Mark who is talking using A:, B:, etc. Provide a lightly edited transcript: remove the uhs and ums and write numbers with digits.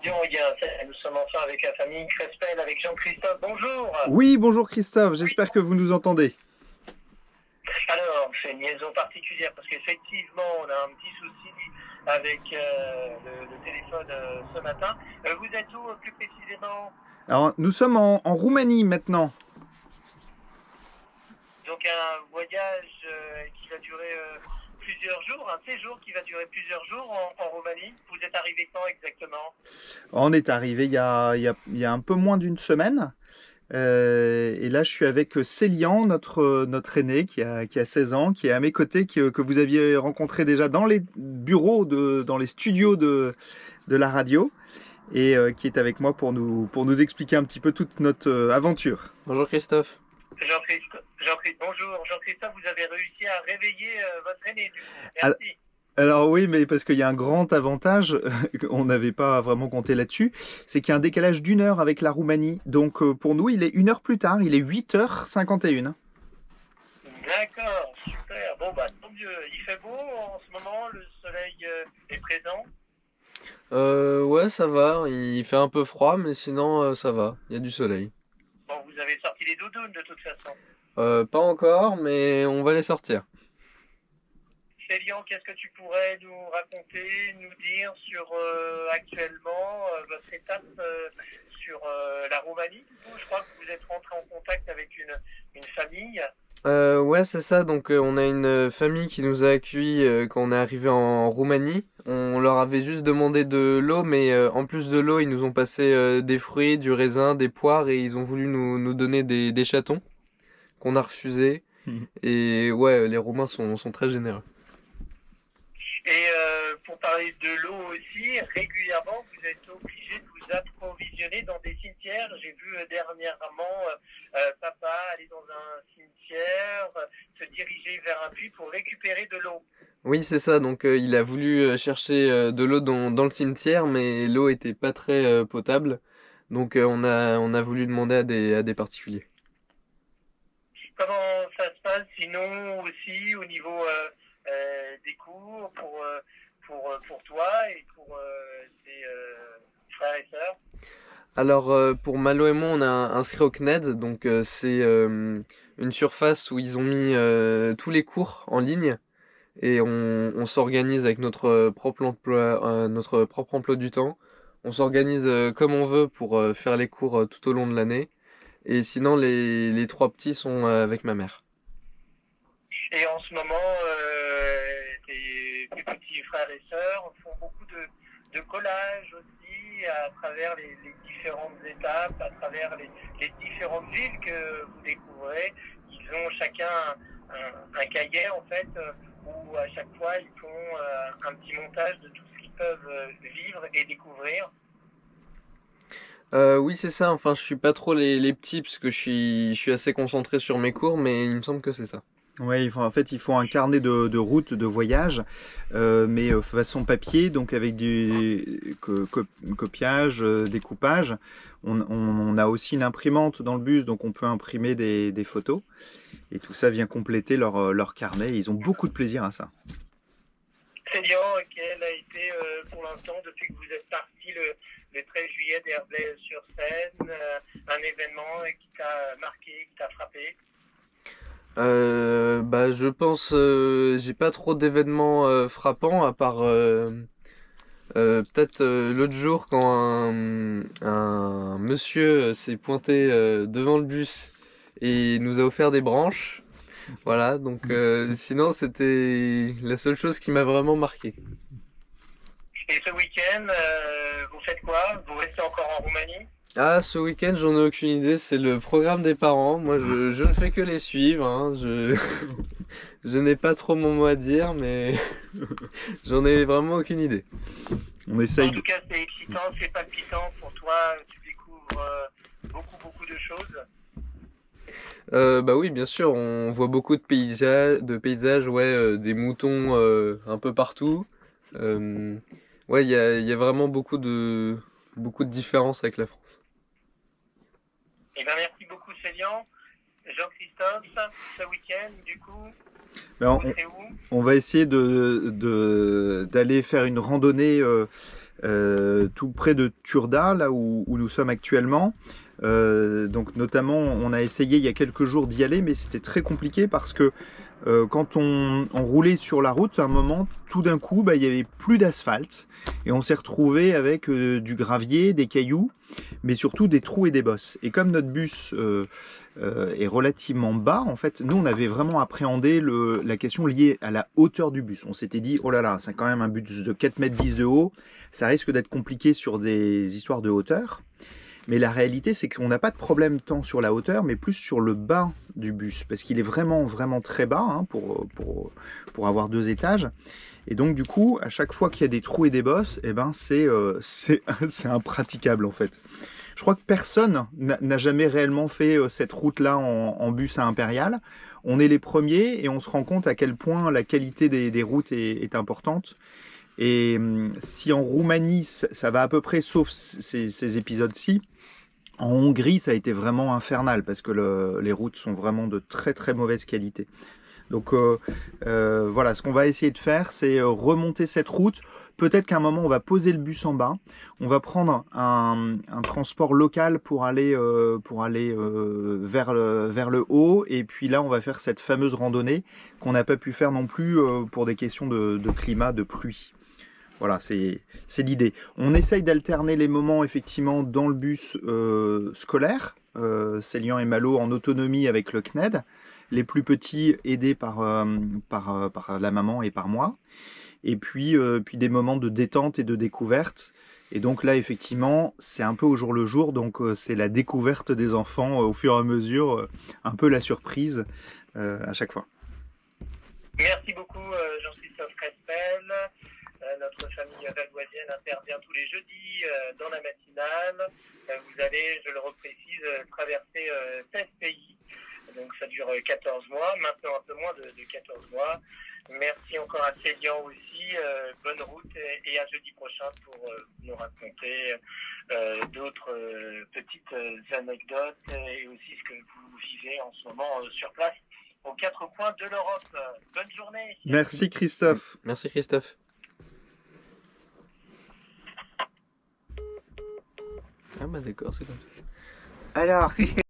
A: Nous sommes enfin avec la famille Crespel, avec Jean-Christophe. Bonjour.
B: Oui, bonjour Christophe, j'espère que vous nous entendez.
A: Alors, c'est une liaison particulière parce qu'effectivement, on a un petit souci avec le téléphone ce matin. Vous êtes où plus précisément?
B: Alors, nous sommes en Roumanie maintenant.
A: Donc, un voyage qui va durer plusieurs jours, un séjour qui va durer plusieurs jours en Roumanie. Vous êtes arrivé quand exactement?
B: On est arrivé il y a un peu moins d'une semaine. Et là, je suis avec Célian, notre aîné, qui a 16 ans, qui est à mes côtés, que vous aviez rencontré déjà dans les bureaux, dans les studios de la radio, et qui est avec moi pour nous expliquer un petit peu toute notre aventure.
C: Bonjour Christophe.
A: Jean-Christophe, bonjour. Jean-Christophe, vous avez réussi à réveiller votre aîné du coup.
B: Al-
A: Merci.
B: Alors oui, mais parce qu'il y a un grand avantage, on n'avait pas vraiment compté là-dessus, c'est qu'il y a un décalage d'une heure avec la Roumanie. Donc pour nous, il est une heure plus tard, il est 8h51.
A: D'accord, super. Bon, bah, tant mieux. Il fait beau en ce moment, le soleil est présent.
C: Ouais, ça va. Il fait un peu froid, mais sinon ça va. Il y a du soleil.
A: Bon, vous avez sorti les doudounes de toute façon.
C: Pas encore, mais on va les sortir.
A: Célian, qu'est-ce que tu pourrais nous raconter, nous dire sur actuellement votre étape sur la Roumanie? Du coup, je crois que vous êtes rentré en contact avec une famille.
C: Ouais, c'est ça. Donc on a une famille qui nous a accueillis quand on est arrivé en Roumanie. On leur avait juste demandé de l'eau, mais en plus de l'eau, ils nous ont passé des fruits, du raisin, des poires, et ils ont voulu nous donner des chatons qu'on a refusés. Et ouais, les Roumains sont très généreux.
A: Et pour parler de l'eau aussi, régulièrement, vous êtes obligé de vous approvisionner dans des cimetières. J'ai vu dernièrement papa aller dans un cimetière, se diriger vers un puits pour récupérer de l'eau.
C: Oui, c'est ça. Donc, il a voulu chercher de l'eau dans le cimetière, mais l'eau était pas très potable. Donc, on a voulu demander à des particuliers.
A: Comment ça se passe sinon aussi au niveau des cours pour toi et pour tes frères et sœurs?
C: Alors, pour Malo et moi, on a inscrit au CNED. Donc, c'est une surface où ils ont mis tous les cours en ligne. Et on s'organise avec notre propre emploi du temps. On s'organise comme on veut pour faire les cours tout au long de l'année. Et sinon, les trois petits sont avec ma mère.
A: Et en ce moment, tes petits frères et sœurs font beaucoup de collages aussi à travers les différentes étapes, à travers les différentes villes que vous découvrez. Ils ont chacun un cahier en fait où à chaque fois ils font un petit montage de tout ce qu'ils peuvent vivre et découvrir.
C: Oui, c'est ça. Enfin, je suis pas trop les petits parce que je suis assez concentré sur mes cours, mais il me semble que c'est ça.
B: Ouais, en fait, ils font un carnet de route, de voyage, mais façon papier, donc avec du copiage, découpage. On a aussi une imprimante dans le bus, donc on peut imprimer des photos. Et tout ça vient compléter leur carnet. Ils ont beaucoup de plaisir à ça.
A: Célian, quel a été pour l'instant, depuis que vous êtes parti le 13 juillet d'Herblay-sur-Seine, un événement qui t'a marqué, qui t'a frappé?
C: Bah, je pense, j'ai pas trop d'événements frappants à part peut-être l'autre jour quand un monsieur s'est pointé devant le bus et nous a offert des branches. Voilà, donc sinon c'était la seule chose qui m'a vraiment marqué.
A: Et ce week-end, vous faites quoi? Vous restez encore en Roumanie?
C: Ah, ce week-end, j'en ai aucune idée, c'est le programme des parents. Moi, je ne fais que les suivre, hein. Je n'ai pas trop mon mot à dire, mais j'en ai vraiment aucune idée.
B: On
A: En
B: essaye
A: tout
B: de...
A: cas, c'est excitant, c'est palpitant pour toi. Tu découvres beaucoup de choses.
C: Bah oui, bien sûr, on voit beaucoup de paysages, ouais, des moutons un peu partout. Euh, ouais, il y a vraiment beaucoup de différences avec la France.
A: Eh bien, merci beaucoup, Célian. Jean-Christophe, ce week-end, du coup,
B: Ben,
A: vous
B: on,
A: serez où?
B: on va essayer d'aller faire une randonnée tout près de Turda, là où nous sommes actuellement. Donc notamment, on a essayé il y a quelques jours d'y aller, mais c'était très compliqué parce que quand on roulait sur la route, à un moment, tout d'un coup, il y avait plus d'asphalte et on s'est retrouvé avec du gravier, des cailloux, mais surtout des trous et des bosses. Et comme notre bus est relativement bas, en fait, nous, on avait vraiment appréhendé la question liée à la hauteur du bus. On s'était dit, oh là là, c'est quand même un bus de 4,10 m de haut, ça risque d'être compliqué sur des histoires de hauteur. Mais la réalité, c'est qu'on n'a pas de problème tant sur la hauteur, mais plus sur le bas du bus, parce qu'il est vraiment, vraiment très bas hein, pour avoir 2 étages. Et donc, du coup, à chaque fois qu'il y a des trous et des bosses, eh ben, c'est impraticable en fait. Je crois que personne n'a jamais réellement fait cette route-là en bus à Impérial. On est les premiers et on se rend compte à quel point la qualité des routes est importante. Et si en Roumanie, ça va à peu près, sauf ces épisodes-ci, en Hongrie, ça a été vraiment infernal parce que les routes sont vraiment de très très mauvaise qualité. Donc voilà, ce qu'on va essayer de faire, c'est remonter cette route. Peut-être qu'à un moment, on va poser le bus en bas. On va prendre un transport local pour aller vers le haut. Et puis là, on va faire cette fameuse randonnée qu'on n'a pas pu faire non plus pour des questions de climat, de pluie. Voilà, c'est l'idée. On essaye d'alterner les moments effectivement dans le bus scolaire, Célian et Malo en autonomie avec le CNED, les plus petits aidés par la maman et par moi, et puis des moments de détente et de découverte. Et donc là, effectivement, c'est un peu au jour le jour, donc c'est la découverte des enfants au fur et à mesure, un peu la surprise à chaque fois.
A: Merci beaucoup Jean-Christophe Crespel. Notre famille valdoisienne intervient tous les jeudis dans la matinale. Vous allez, je le reprécise, traverser 16 pays. Donc ça dure 14 mois, maintenant un peu moins de 14 mois. Merci encore à Célian aussi. Bonne route et à jeudi prochain pour nous raconter d'autres petites anecdotes et aussi ce que vous vivez en ce moment sur place aux 4 coins de l'Europe. Bonne journée.
B: Merci Christophe.
C: Merci Christophe. Ah bah d'accord, c'est comme ça.
D: Alors, qu'est-ce que